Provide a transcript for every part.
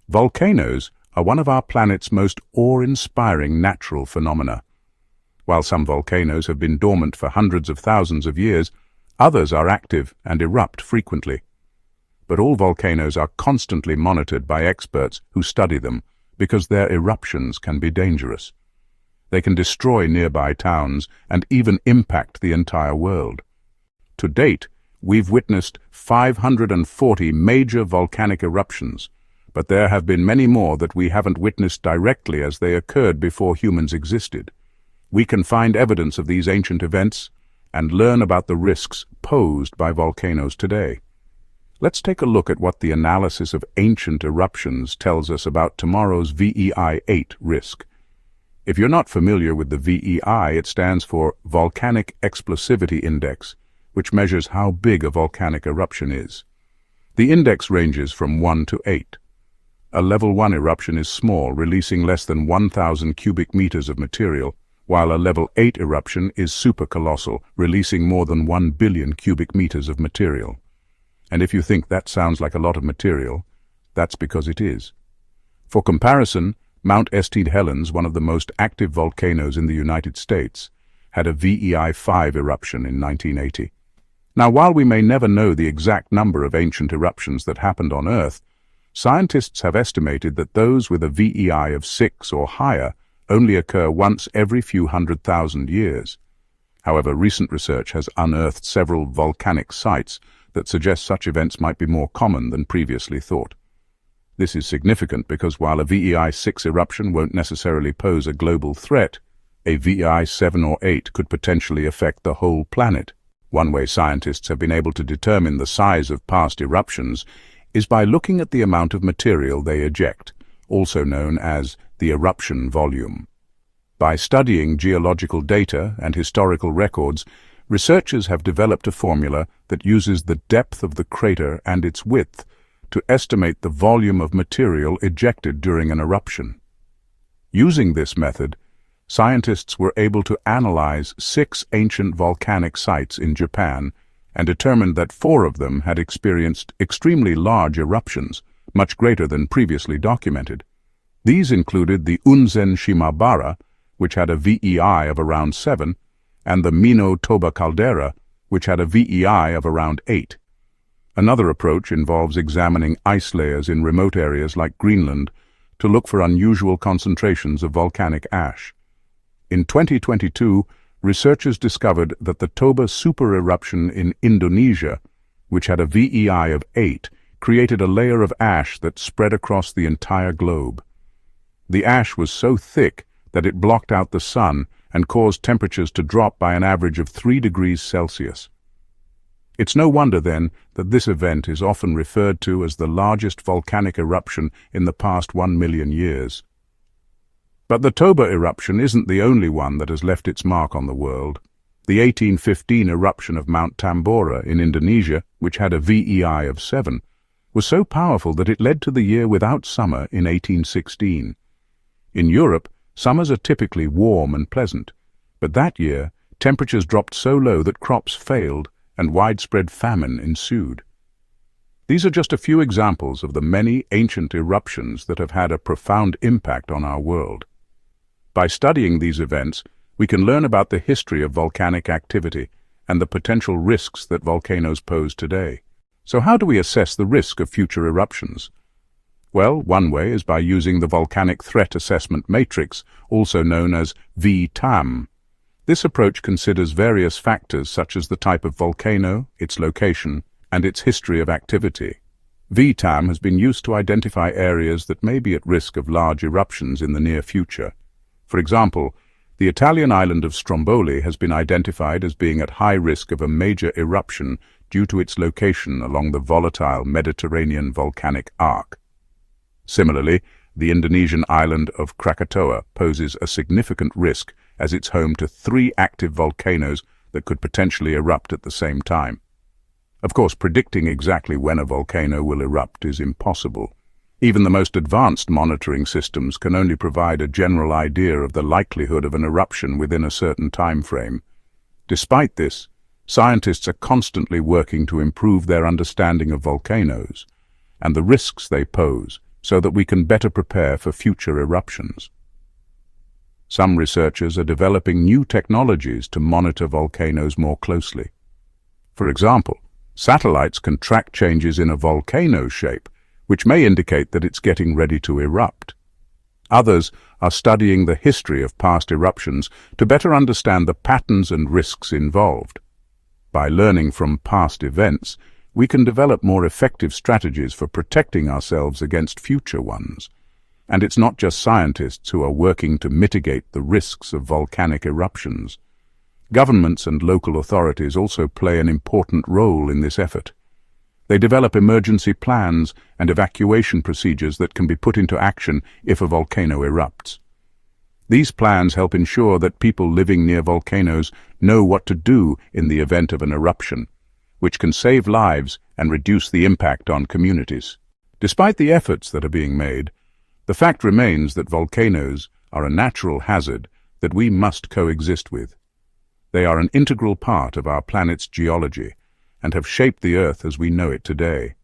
Volcanoes are one of our planet's most awe-inspiring natural phenomena. While some volcanoes have been dormant for hundreds of thousands of years, others are active and erupt frequently. But all volcanoes are constantly monitored by experts who study them because their eruptions can be dangerous. They can destroy nearby towns and even impact the entire world. To date, we've witnessed 540 major volcanic eruptions, but there have been many more that we haven't witnessed directly as they occurred before humans existed. We can find evidence of these ancient events and learn about the risks posed by volcanoes today. Let's take a look at what the analysis of ancient eruptions tells us about tomorrow's VEI 8 risk. If you're not familiar with the VEI, it stands for Volcanic Explosivity Index, which measures how big a volcanic eruption is. The index ranges from 1 to 8. A level 1 eruption is small, releasing less than 1,000 cubic meters of material, while a level 8 eruption is supercolossal, releasing more than 1 billion cubic meters of material. And if you think that sounds like a lot of material, that's because it is. For comparison, Mount St. Helens, one of the most active volcanoes in the United States, had a VEI 5 eruption in 1980. Now, while we may never know the exact number of ancient eruptions that happened on Earth, scientists have estimated that those with a VEI of 6 or higher only occur once every few 100,000 years. However, recent research has unearthed several volcanic sites that suggest such events might be more common than previously thought. This is significant because while a VEI 6 eruption won't necessarily pose a global threat, a VEI 7 or 8 could potentially affect the whole planet. One way scientists have been able to determine the size of past eruptions is by looking at the amount of material they eject, also known as the eruption volume. By studying geological data and historical records, researchers have developed a formula that uses the depth of the crater and its width to estimate the volume of material ejected during an eruption. Using this method, scientists were able to analyze 6 ancient volcanic sites in Japan and determined that 4 of them had experienced extremely large eruptions, much greater than previously documented. These included the Unzen Shimabara, which had a VEI of around 7, and the Mino Toba caldera, which had a VEI of around 8. Another approach involves examining ice layers in remote areas like Greenland to look for unusual concentrations of volcanic ash. In 2022, researchers discovered that the Toba super-eruption in Indonesia, which had a VEI of 8, created a layer of ash that spread across the entire globe. The ash was so thick that it blocked out the sun and caused temperatures to drop by an average of 3 degrees Celsius. It's no wonder, then, that this event is often referred to as the largest volcanic eruption in the past 1 million years. But the Toba eruption isn't the only one that has left its mark on the world. The 1815 eruption of Mount Tambora in Indonesia, which had a VEI of 7, was so powerful that it led to the year without summer in 1816. In Europe, summers are typically warm and pleasant, but that year, temperatures dropped so low that crops failed and widespread famine ensued. These are just a few examples of the many ancient eruptions that have had a profound impact on our world. By studying these events, we can learn about the history of volcanic activity and the potential risks that volcanoes pose today. So how do we assess the risk of future eruptions? Well, one way is by using the Volcanic Threat Assessment Matrix, also known as VTAM. This approach considers various factors such as the type of volcano, its location, and its history of activity. VTAM has been used to identify areas that may be at risk of large eruptions in the near future. For example, the Italian island of Stromboli has been identified as being at high risk of a major eruption due to its location along the volatile Mediterranean volcanic arc. Similarly, the Indonesian island of Krakatoa poses a significant risk as it's home to 3 active volcanoes that could potentially erupt at the same time. Of course, predicting exactly when a volcano will erupt is impossible. Even the most advanced monitoring systems can only provide a general idea of the likelihood of an eruption within a certain time frame. Despite this, scientists are constantly working to improve their understanding of volcanoes and the risks they pose so that we can better prepare for future eruptions. Some researchers are developing new technologies to monitor volcanoes more closely. For example, satellites can track changes in a volcano's shape, which may indicate that it's getting ready to erupt. Others are studying the history of past eruptions to better understand the patterns and risks involved. By learning from past events, we can develop more effective strategies for protecting ourselves against future ones. And it's not just scientists who are working to mitigate the risks of volcanic eruptions. Governments and local authorities also play an important role in this effort. They develop emergency plans and evacuation procedures that can be put into action if a volcano erupts. These plans help ensure that people living near volcanoes know what to do in the event of an eruption, which can save lives and reduce the impact on communities. Despite the efforts that are being made, the fact remains that volcanoes are a natural hazard that we must coexist with. They are an integral part of our planet's geology and have shaped the Earth as we know it today.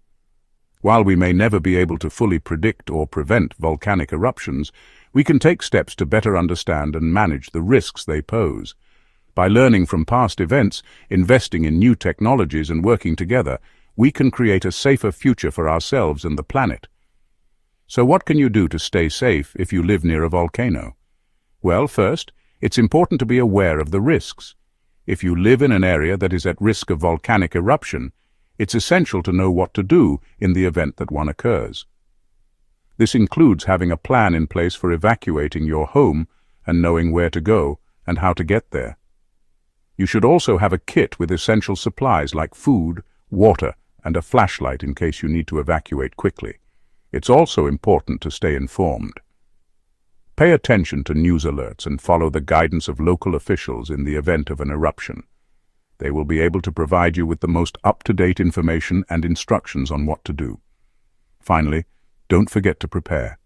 While we may never be able to fully predict or prevent volcanic eruptions, we can take steps to better understand and manage the risks they pose. By learning from past events, investing in new technologies and working together, we can create a safer future for ourselves and the planet. So what can you do to stay safe if you live near a volcano? Well, first, it's important to be aware of the risks. If you live in an area that is at risk of volcanic eruption, it's essential to know what to do in the event that one occurs. This includes having a plan in place for evacuating your home and knowing where to go and how to get there. You should also have a kit with essential supplies like food, water, and a flashlight in case you need to evacuate quickly. It's also important to stay informed. Pay attention to news alerts and follow the guidance of local officials in the event of an eruption. They will be able to provide you with the most up-to-date information and instructions on what to do. Finally, don't forget to prepare.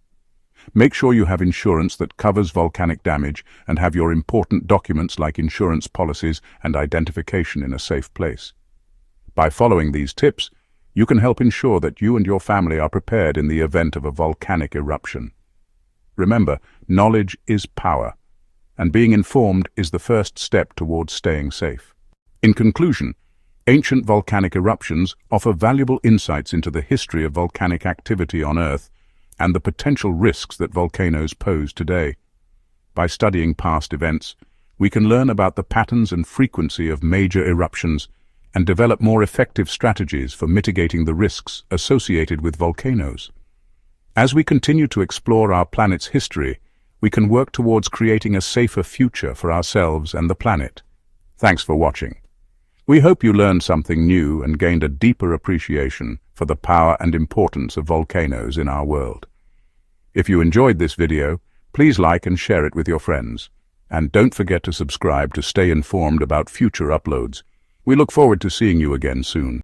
Make sure you have insurance that covers volcanic damage and have your important documents like insurance policies and identification in a safe place. By following these tips, you can help ensure that you and your family are prepared in the event of a volcanic eruption. Remember, knowledge is power, and being informed is the first step towards staying safe. In conclusion, ancient volcanic eruptions offer valuable insights into the history of volcanic activity on Earth and the potential risks that volcanoes pose today. By studying past events, we can learn about the patterns and frequency of major eruptions and develop more effective strategies for mitigating the risks associated with volcanoes. As we continue to explore our planet's history, we can work towards creating a safer future for ourselves and the planet. Thanks for watching. We hope you learned something new and gained a deeper appreciation for the power and importance of volcanoes in our world. If you enjoyed this video, please like and share it with your friends. And don't forget to subscribe to stay informed about future uploads. We look forward to seeing you again soon.